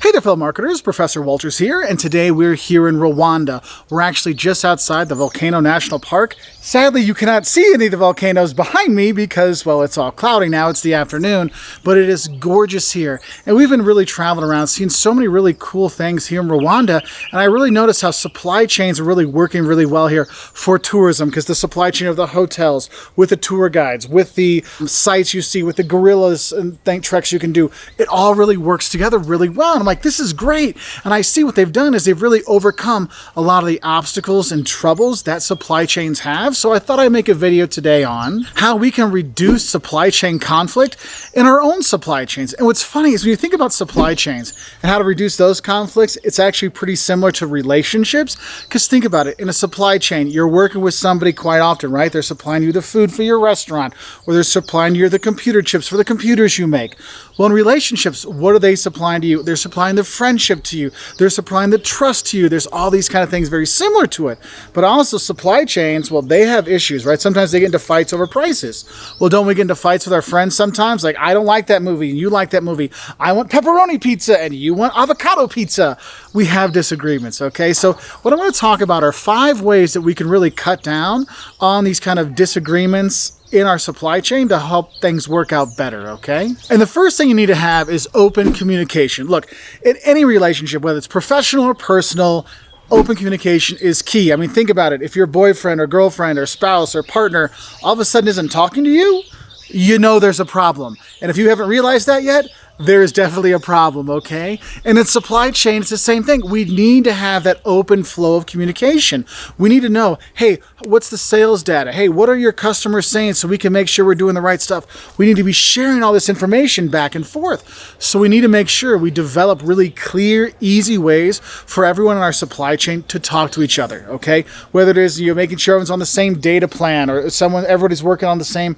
Hey there, fellow marketers. Professor Wolters here, and today we're here in Rwanda. We're actually just outside the Volcano National Park. Sadly, you cannot see any of the volcanoes behind me because, well, it's all cloudy now. It's the afternoon, but it is gorgeous here. And we've been really traveling around, seeing so many really cool things here in Rwanda, and I really noticed how supply chains are really working really well here for tourism, because the supply chain of the hotels, with the tour guides, with the sites you see, with the gorillas and treks you can do, it all really works together really well. And I'm like, this is great. And I see what they've done is they've really overcome a lot of the obstacles and troubles that supply chains have. So I thought I'd make a video today on how we can reduce supply chain conflict in our own supply chains. And what's funny is when you think about supply chains and how to reduce those conflicts, it's actually pretty similar to relationships. Because think about it, in a supply chain, you're working with somebody quite often, right? They're supplying you the food for your restaurant, or they're supplying you the computer chips for the computers you make. Well, in relationships, what are they supplying to you? They're supplying the friendship to you. They're supplying the trust to you. There's all these kind of things very similar to it. But also supply chains, well, they have issues, right? Sometimes they get into fights over prices. Well, don't we get into fights with our friends sometimes? Like, I don't like that movie and you like that movie. I want pepperoni pizza and you want avocado pizza. We have disagreements, okay? So what I'm going to talk about are 5 ways that we can really cut down on these kind of disagreements in our supply chain to help things work out better, okay? And the first thing you need to have is open communication. Look, in any relationship, whether it's professional or personal, open communication is key. I mean, think about it. If your boyfriend or girlfriend or spouse or partner all of a sudden isn't talking to you, you know there's a problem. And if you haven't realized that yet, there is definitely a problem, okay? And in supply chain, it's the same thing. We need to have that open flow of communication. We need to know, hey, what's the sales data? Hey, what are your customers saying so we can make sure we're doing the right stuff? We need to be sharing all this information back and forth. So we need to make sure we develop really clear, easy ways for everyone in our supply chain to talk to each other, okay? Whether it is making sure everyone's on the same data plan, or everybody's working on the same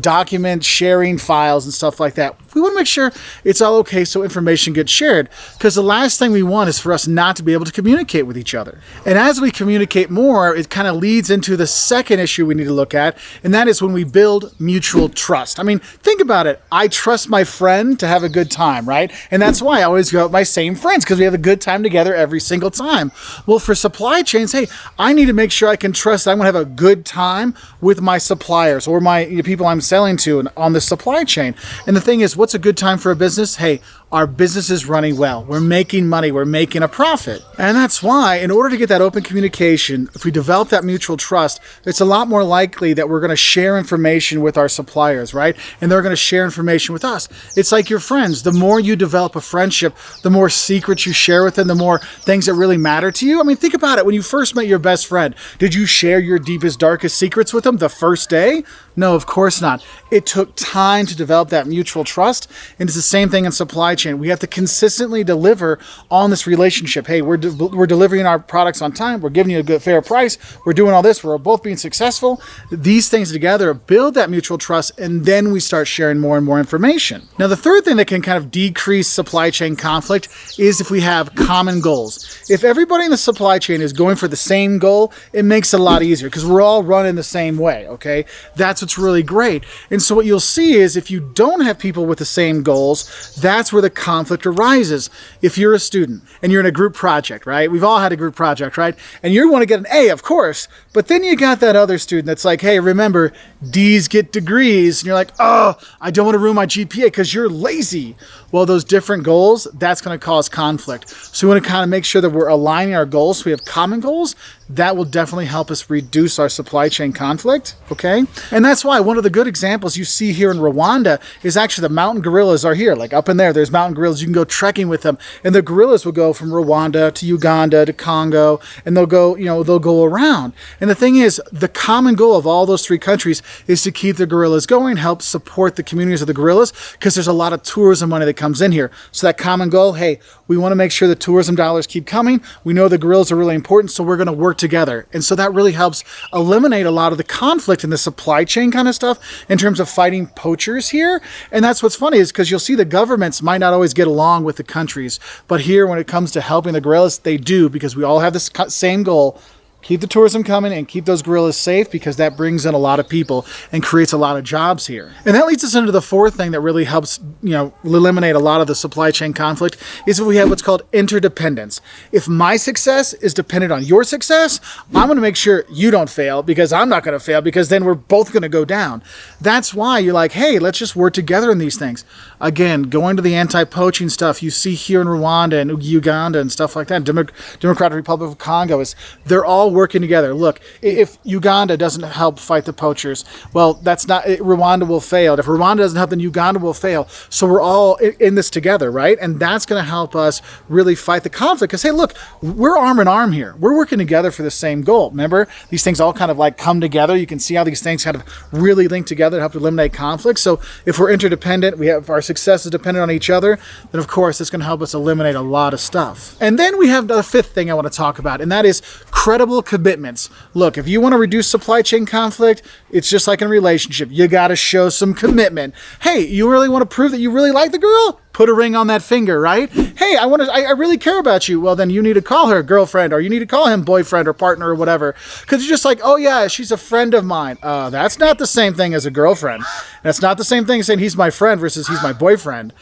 document sharing files and stuff like that. We want to make sure it's all okay so information gets shared, because the last thing we want is for us not to be able to communicate with each other. And as we communicate more, it kind of leads into the second issue we need to look at, and that is when we build mutual trust. I mean, think about it. I trust my friend to have a good time, right? And that's why I always go with my same friends, because we have a good time together every single time. Well, for supply chains, hey, I need to make sure I can trust that I'm going to have a good time with my suppliers or my people I'm selling to on the supply chain. And the thing is, what's a good time for a business? Hey, our business is running well. We're making money. We're making a profit. And that's why, in order to get that open communication, if we develop that mutual trust, it's a lot more likely that we're going to share information with our suppliers, right? And they're going to share information with us. It's like your friends. The more you develop a friendship, the more secrets you share with them, the more things that really matter to you. I mean, think about it. When you first met your best friend, did you share your deepest, darkest secrets with them the first day? No, of course not. It took time to develop that mutual trust. And it's the same thing in supply chain. We have to consistently deliver on this relationship. Hey, we're delivering our products on time. We're giving you a good, fair price. We're doing all this. We're both being successful. These things together build that mutual trust, and then we start sharing more and more information. Now, the third thing that can kind of decrease supply chain conflict is if we have common goals. If everybody in the supply chain is going for the same goal, it makes it a lot easier because we're all running the same way, okay? That's what's really great. And so what you'll see is if you don't have people with the same goals, that's where the conflict arises. If you're a student and you're in a group project, right? We've all had a group project, right? And you want to get an A, of course, but then you got that other student that's like, hey, remember, D's get degrees. And you're like, oh, I don't want to ruin my GPA because you're lazy. Well, those different goals, that's going to cause conflict. So we want to kind of make sure that we're aligning our goals so we have common goals. That will definitely help us reduce our supply chain conflict, okay? And that's why one of the good examples you see here in Rwanda is actually the mountain gorillas are here. Like up in there's mountain gorillas. You can go trekking with them. And the gorillas will go from Rwanda to Uganda to Congo, and they'll go around. And the thing is, the common goal of all those 3 countries is to keep the gorillas going, help support the communities of the gorillas, because there's a lot of tourism money that comes in here. So that common goal, hey, we want to make sure the tourism dollars keep coming. We know the gorillas are really important, so we're going to work together. And so that really helps eliminate a lot of the conflict in the supply chain kind of stuff in terms of fighting poachers here. And that's what's funny is because you'll see the governments might not always get along with the countries. But here, when it comes to helping the gorillas, they do, because we all have this same goal. keep the tourism coming and keep those gorillas safe, because that brings in a lot of people and creates a lot of jobs here. And that leads us into the fourth thing that really helps, eliminate a lot of the supply chain conflict, is if we have what's called interdependence. If my success is dependent on your success, I'm going to make sure you don't fail, because I'm not going to fail, because then we're both going to go down. That's why you're like, hey, let's just work together in these things. Again, going to the anti-poaching stuff you see here in Rwanda and Uganda and stuff like that, Democratic Republic of Congo, they're all working together. Look, if Uganda doesn't help fight the poachers, well, Rwanda will fail. If Rwanda doesn't help, then Uganda will fail. So we're all in this together, right? And that's going to help us really fight the conflict. Because, hey, look, we're arm in arm here. We're working together for the same goal. Remember, these things all kind of like come together. You can see how these things kind of really link together to help eliminate conflict. So if we're interdependent, our success is dependent on each other, then of course it's going to help us eliminate a lot of stuff. And then we have the fifth thing I want to talk about, and that is credible commitments. Look, if you want to reduce supply chain conflict, it's just like in a relationship. You got to show some commitment. Hey, you really want to prove that you really like the girl? Put a ring on that finger, right? Hey, I really care about you. Well, then you need to call her girlfriend, or you need to call him boyfriend or partner or whatever. Because you're just like, oh yeah, she's a friend of mine. That's not the same thing as a girlfriend. That's not the same thing as saying he's my friend versus he's my boyfriend.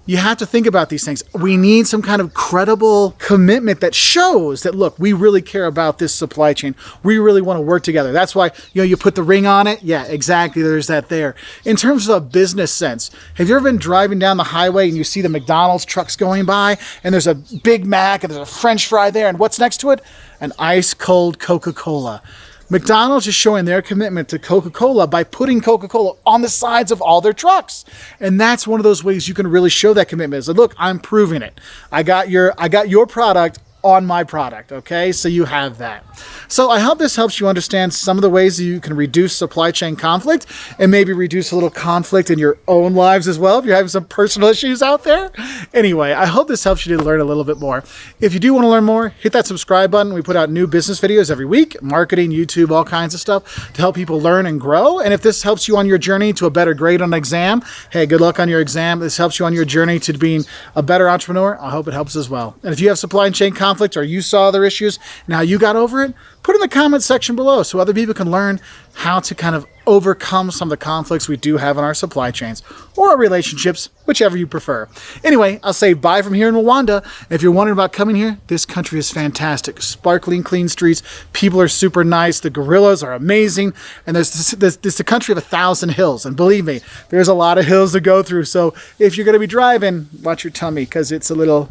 You have to think about these things. We need some kind of credible commitment that shows that, look, we really care about this supply chain. We really want to work together. That's why, you put the ring on it. Yeah, exactly. There's that there. In terms of a business sense, have you ever been driving down the highway and you see the McDonald's trucks going by, and there's a Big Mac and there's a French fry there, and what's next to it? An ice cold Coca-Cola. McDonald's is showing their commitment to Coca-Cola by putting Coca-Cola on the sides of all their trucks. And that's one of those ways you can really show that commitment. Is like, look, I'm proving it. I got your product on my product, okay? So you have that. So I hope this helps you understand some of the ways that you can reduce supply chain conflict, and maybe reduce a little conflict in your own lives as well if you're having some personal issues out there. Anyway, I hope this helps you to learn a little bit more. If you do want to learn more, hit that subscribe button. We put out new business videos every week, marketing, YouTube, all kinds of stuff to help people learn and grow. And if this helps you on your journey to a better grade on an exam, hey, good luck on your exam. This helps you on your journey to being a better entrepreneur. I hope it helps as well. And if you have supply chain conflict, or you saw other issues and how you got over it, put in the comment section below so other people can learn how to kind of overcome some of the conflicts we do have in our supply chains or our relationships, whichever you prefer. Anyway, I'll say bye from here in Rwanda. If you're wondering about coming here, this country is fantastic. Sparkling clean streets. People are super nice. The gorillas are amazing. And this is a country of 1,000 hills. And believe me, there's a lot of hills to go through. So if you're going to be driving, watch your tummy, because it's a little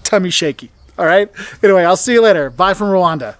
tummy shaky. All right. Anyway, I'll see you later. Bye from Rwanda.